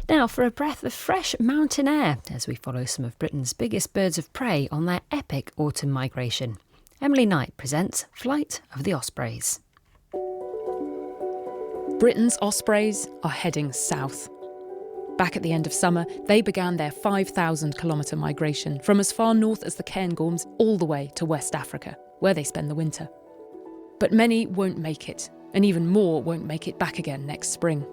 Now for a breath of fresh mountain air as we follow some of Britain's biggest birds of prey on their epic autumn migration. Emily Knight presents Flight of the Ospreys. Britain's ospreys are heading south. Back at the end of summer, they began their 5,000-kilometre migration from as far north as the Cairngorms all the way to West Africa, where they spend the winter. But many won't make it, and even more won't make it back again next spring.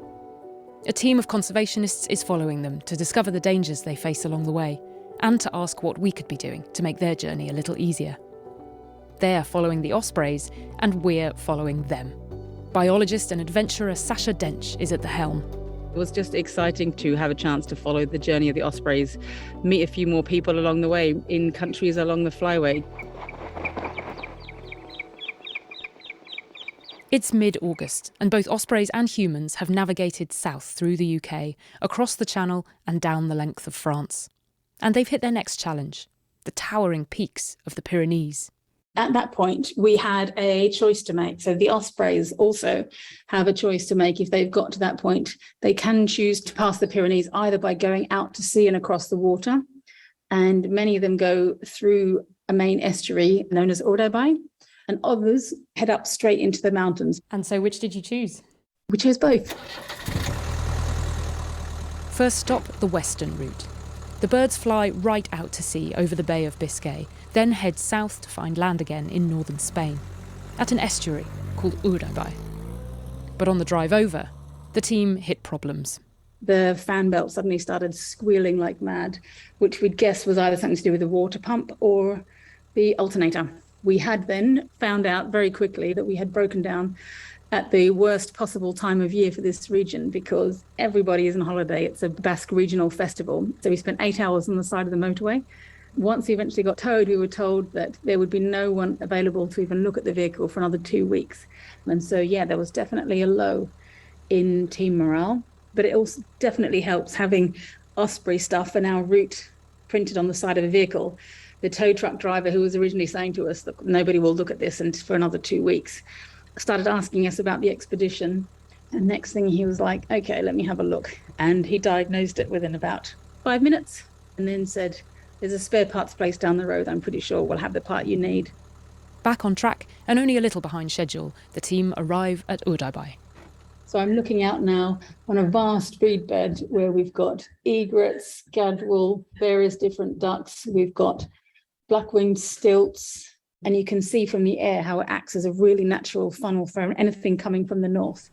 A team of conservationists is following them to discover the dangers they face along the way, and to ask what we could be doing to make their journey a little easier. They're following the ospreys, and we're following them. Biologist and adventurer Sacha Dench is at the helm. It was just exciting to have a chance to follow the journey of the ospreys, meet a few more people along the way in countries along the flyway. It's mid-August, and both ospreys and humans have navigated south through the UK, across the Channel and down the length of France. And they've hit their next challenge, the towering peaks of the Pyrenees. At that point, we had a choice to make. So the ospreys also have a choice to make. If they've got to that point, they can choose to pass the Pyrenees either by going out to sea and across the water. And many of them go through a main estuary known as Urdaibai, and others head up straight into the mountains. And so which did you choose? We chose both. First stop, the western route. The birds fly right out to sea over the Bay of Biscay, then head south to find land again in northern Spain, at an estuary called Urdaibai. But on the drive over, the team hit problems. The fan belt suddenly started squealing like mad, which we'd guess was either something to do with the water pump or the alternator. We had then found out very quickly that we had broken down at the worst possible time of year for this region because everybody is on holiday. It's a Basque regional festival. So we spent 8 hours on the side of the motorway. Once we eventually got towed, we were told that there would be no one available to even look at the vehicle for another 2 weeks. And so, yeah, there was definitely a low in team morale. But it also definitely helps having Osprey stuff and our route printed on the side of the vehicle. The tow truck driver who was originally saying to us that nobody will look at this and for another 2 weeks started asking us about the expedition. And next thing he was like, okay, let me have a look. And he diagnosed it within about 5 minutes and then said, there's a spare parts place down the road. I'm pretty sure we'll have the part you need. Back on track and only a little behind schedule, the team arrive at Urdaibai. So I'm looking out now on a vast reed bed where we've got egrets, gadwall, various different ducks. We've got black-winged stilts, and you can see from the air how it acts as a really natural funnel for anything coming from the north.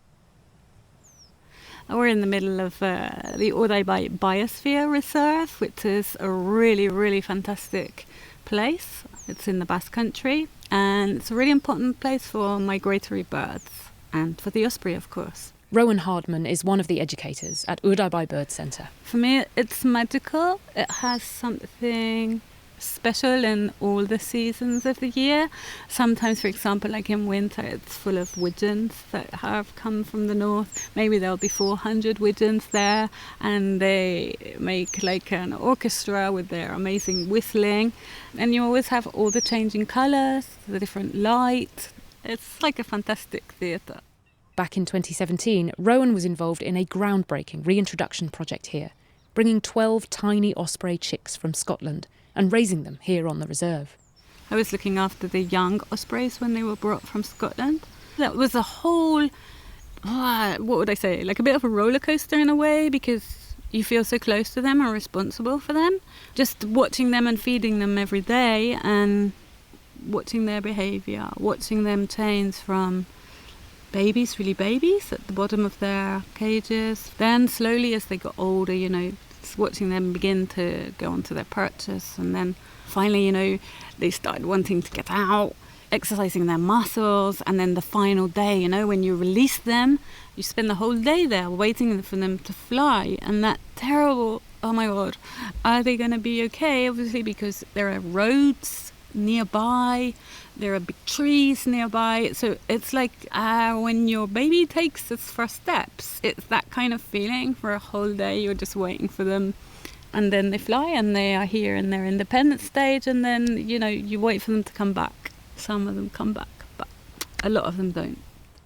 We're in the middle of the Urdaibai Biosphere Reserve, which is a really, really fantastic place. It's in the Basque Country, and it's a really important place for migratory birds, and for the osprey, of course. Rowan Hardman is one of the educators at Urdaibai Bird Centre. For me, it's magical. It has something special in all the seasons of the year. Sometimes, for example, like in winter, it's full of widgeons that have come from the north. Maybe there'll be 400 widgeons there, and they make like an orchestra with their amazing whistling. And you always have all the changing colours, the different light. It's like a fantastic theatre. Back in 2017, Rowan was involved in a groundbreaking reintroduction project here, bringing 12 tiny osprey chicks from Scotland and raising them here on the reserve. I was looking after the young ospreys when they were brought from Scotland. That was a whole, what would I say, like a bit of a roller coaster in a way, because you feel so close to them and responsible for them. Just watching them and feeding them every day and watching their behaviour, watching them change from babies, really babies, at the bottom of their cages. Then slowly as they got older, watching them begin to go onto their perches, and then finally, they started wanting to get out, exercising their muscles, and then the final day, when you release them, you spend the whole day there waiting for them to fly, and that terrible, oh my God, are they going to be okay? Obviously, because there are roads nearby, there are big trees nearby, so it's like when your baby takes its first steps, it's that kind of feeling. For a whole day you're just waiting for them, and then they fly and they are here in their independent stage, and then you wait for them to come back. Some of them come back, but a lot of them don't.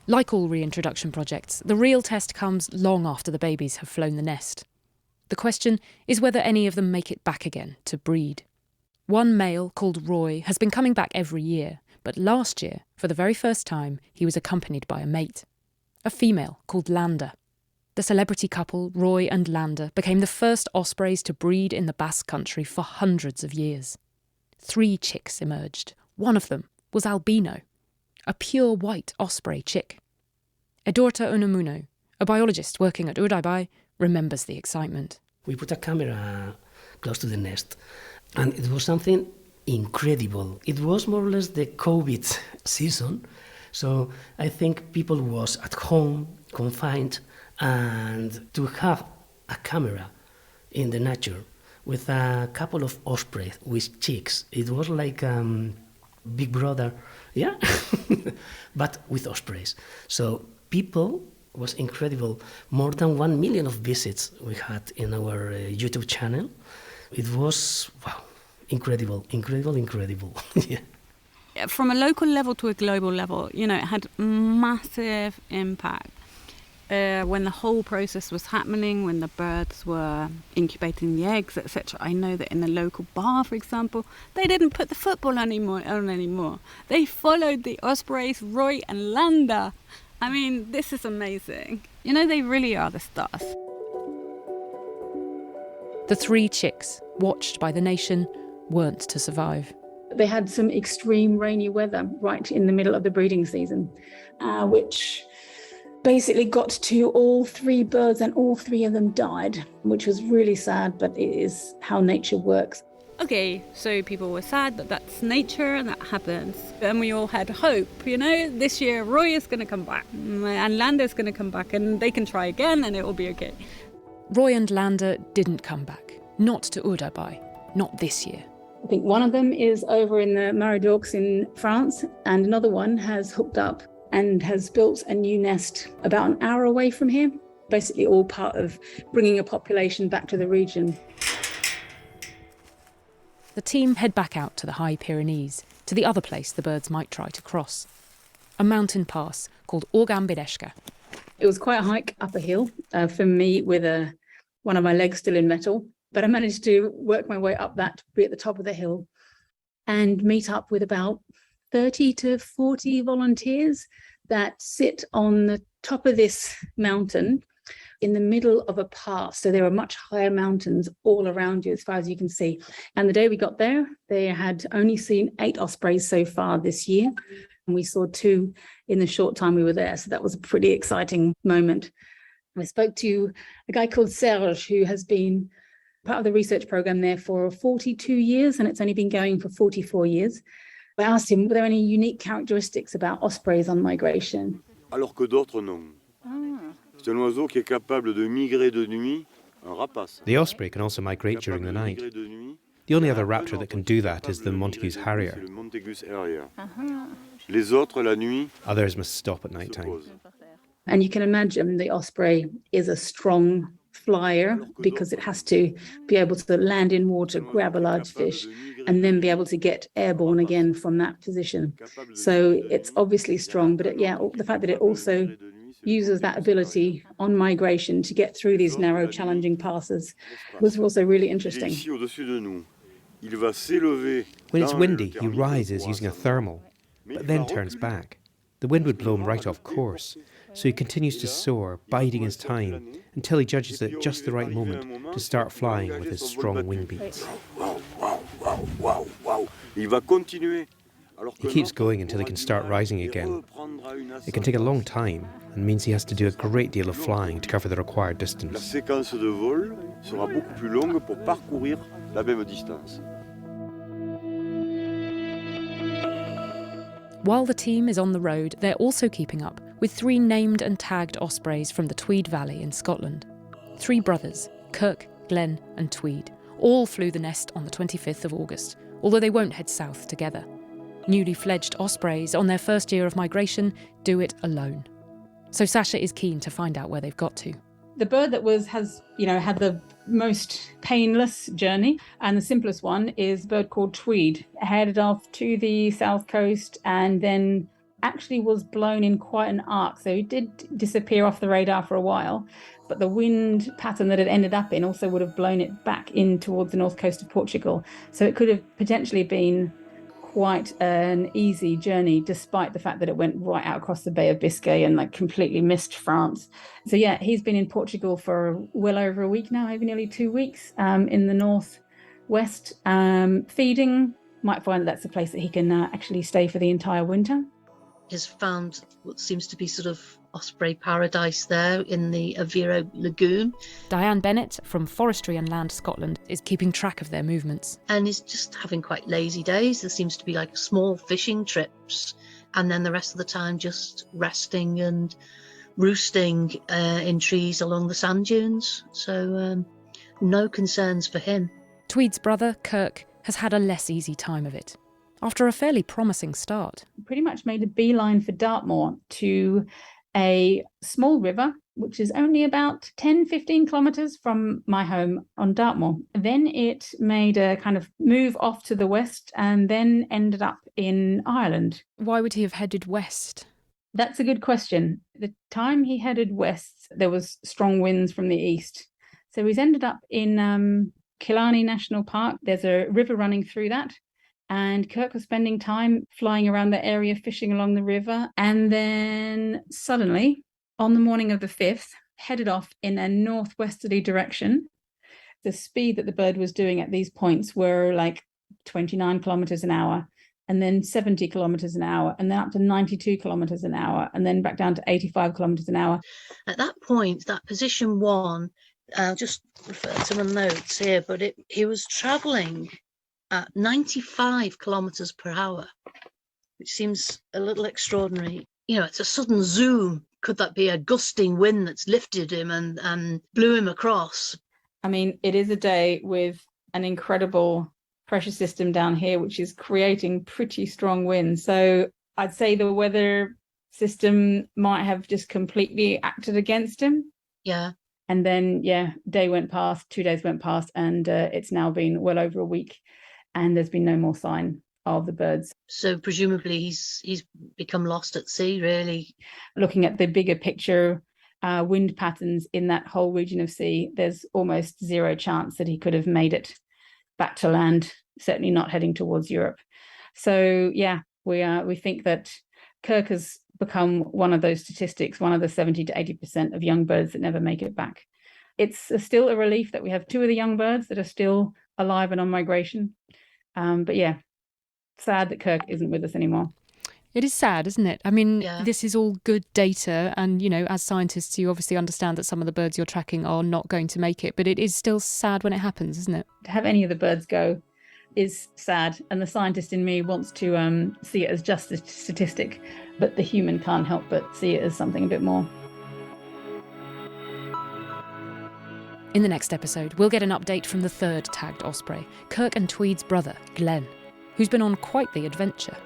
Like all reintroduction projects, the real test comes long after the babies have flown the nest. The question is whether any of them make it back again to breed. One male, called Roy, has been coming back every year, but last year, for the very first time, he was accompanied by a mate, a female called Lander. The celebrity couple, Roy and Lander, became the first ospreys to breed in the Basque Country for hundreds of years. 3 chicks emerged. One of them was albino, a pure white osprey chick. Edorta Unamuno, a biologist working at Urdaibai, remembers the excitement. We put a camera close to the nest, and it was something incredible. It was more or less the COVID season, so I think people was at home, confined, and to have a camera in the nature with a couple of ospreys with chicks, it was like Big Brother, yeah, but with ospreys. So people was incredible. More than 1 million of visits we had in our YouTube channel. It was, wow, incredible. Yeah. From a local level to a global level, it had massive impact. When the whole process was happening, when the birds were incubating the eggs, etc. I know that in the local bar, for example, they didn't put the football on anymore. They followed the ospreys, Roy and Lander. I mean, this is amazing. They really are the stars. The 3 chicks, watched by the nation, weren't to survive. They had some extreme rainy weather right in the middle of the breeding season, which basically got to all 3 birds and all 3 of them died, which was really sad, but it is how nature works. Okay, so people were sad, but that's nature and that happens. And we all had hope, this year Roy is going to come back and Lander's going to come back and they can try again and it will be okay. Roy and Lander didn't come back, not to Urdaibai, not this year. I think one of them is over in the Marais d'Aux in France, and another one has hooked up and has built a new nest about an hour away from here, basically all part of bringing a population back to the region. The team head back out to the High Pyrenees, to the other place the birds might try to cross, a mountain pass called Orgambideshka. It was quite a hike up a hill for me with one of my legs still in metal, but I managed to work my way up that to be at the top of the hill and meet up with about 30 to 40 volunteers that sit on the top of this mountain in the middle of a pass. So there are much higher mountains all around you as far as you can see. And the day we got there, they had only seen 8 ospreys so far this year. And we saw 2 in the short time we were there. So that was a pretty exciting moment. I spoke to a guy called Serge, who has been part of the research program there for 42 years, and it's only been going for 44 years. I asked him, were there any unique characteristics about ospreys on migration? Alors que d'autres non. C'est un oiseau qui est capable de migrer de nuit, un rapace. The osprey can also migrate during the night. The only other raptor that can do that is the Montagu's harrier. Les autres, la nuit, Others must stop at night time. And you can imagine the osprey is a strong flyer because it has to be able to land in water, grab a large fish, and then be able to get airborne again from that position. So it's obviously strong, but the fact that it also uses that ability on migration to get through these narrow, challenging passes was also really interesting. When it's windy, he rises using a thermal, but then turns back. The wind would blow him right off course, so he continues to soar, biding his time, until he judges it just the right moment to start flying with his strong wing beats. He keeps going until he can start rising again. It can take a long time, and means he has to do a great deal of flying to cover the required distance. While the team is on the road, they're also keeping up with 3 named and tagged ospreys from the Tweed Valley in Scotland. 3 brothers, Kirk, Glenn and Tweed, all flew the nest on the 25th of August, although they won't head south together. Newly fledged ospreys on their first year of migration do it alone. So Sacha is keen to find out where they've got to. The bird that has had the most painless journey and the simplest one is a bird called Tweed, headed off to the south coast and then actually was blown in quite an arc. So it did disappear off the radar for a while, but the wind pattern that it ended up in also would have blown it back in towards the north coast of Portugal. So it could have potentially been quite an easy journey, despite the fact that it went right out across the Bay of Biscay and like completely missed France. So yeah, he's been in Portugal for well over a week now, maybe nearly 2 weeks, in the northwest, feeding. Might find that's a place that he can actually stay for the entire winter. Has found what seems to be sort of osprey paradise there in the Aveiro Lagoon. Diane Bennett from Forestry and Land Scotland is keeping track of their movements. And he's just having quite lazy days. There seems to be like small fishing trips, and then the rest of the time just resting and roosting in trees along the sand dunes. So no concerns for him. Tweed's brother, Kirk, has had a less easy time of it. After a fairly promising start. Pretty much made a beeline for Dartmoor to a small river, which is only about 10, 15 kilometres from my home on Dartmoor. Then it made a kind of move off to the west and then ended up in Ireland. Why would he have headed west? That's a good question. The time he headed west, there was strong winds from the east. So he's ended up in Killarney National Park. There's a river running through that. And Kirk was spending time flying around the area, fishing along the river. And then suddenly, on the morning of the 5th, headed off in a northwesterly direction. The speed that the bird was doing at these points were like 29 kilometers an hour, and then 70 kilometers an hour, and then up to 92 kilometers an hour, and then back down to 85 kilometers an hour. At that point, that position 1, I'll just refer to my notes here, but he was travelling at 95 kilometres per hour, which seems a little extraordinary. You know, it's a sudden zoom. Could that be a gusting wind that's lifted him and blew him across? I mean, it is a day with an incredible pressure system down here, which is creating pretty strong winds. So I'd say the weather system might have just completely acted against him. Yeah. And then, day went past, 2 days went past, and it's now been well over a week. And there's been no more sign of the birds. So presumably he's become lost at sea, really. Looking at the bigger picture, wind patterns in that whole region of sea, there's almost zero chance that he could have made it back to land, certainly not heading towards Europe. So, we think that Kirk has become one of those statistics, one of the 70 to 80% of young birds that never make it back. It's still a relief that we have 2 of the young birds that are still alive and on migration. But sad that Kirk isn't with us anymore. It is sad, isn't it? I mean, This is all good data. And, you know, as scientists, you obviously understand that some of the birds you're tracking are not going to make it. But it is still sad when it happens, isn't it? To have any of the birds go is sad. And the scientist in me wants to see it as just a statistic. But the human can't help but see it as something a bit more. In the next episode, we'll get an update from the 3rd tagged osprey, Kirk and Tweed's brother, Glenn, who's been on quite the adventure.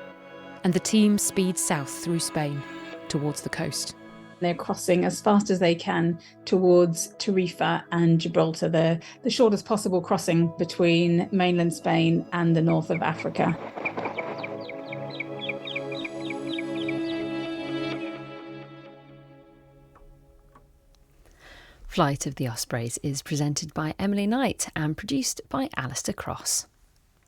And the team speeds south through Spain, towards the coast. They're crossing as fast as they can towards Tarifa and Gibraltar, the shortest possible crossing between mainland Spain and the north of Africa. Flight of the Ospreys is presented by Emily Knight and produced by Alasdair Cross.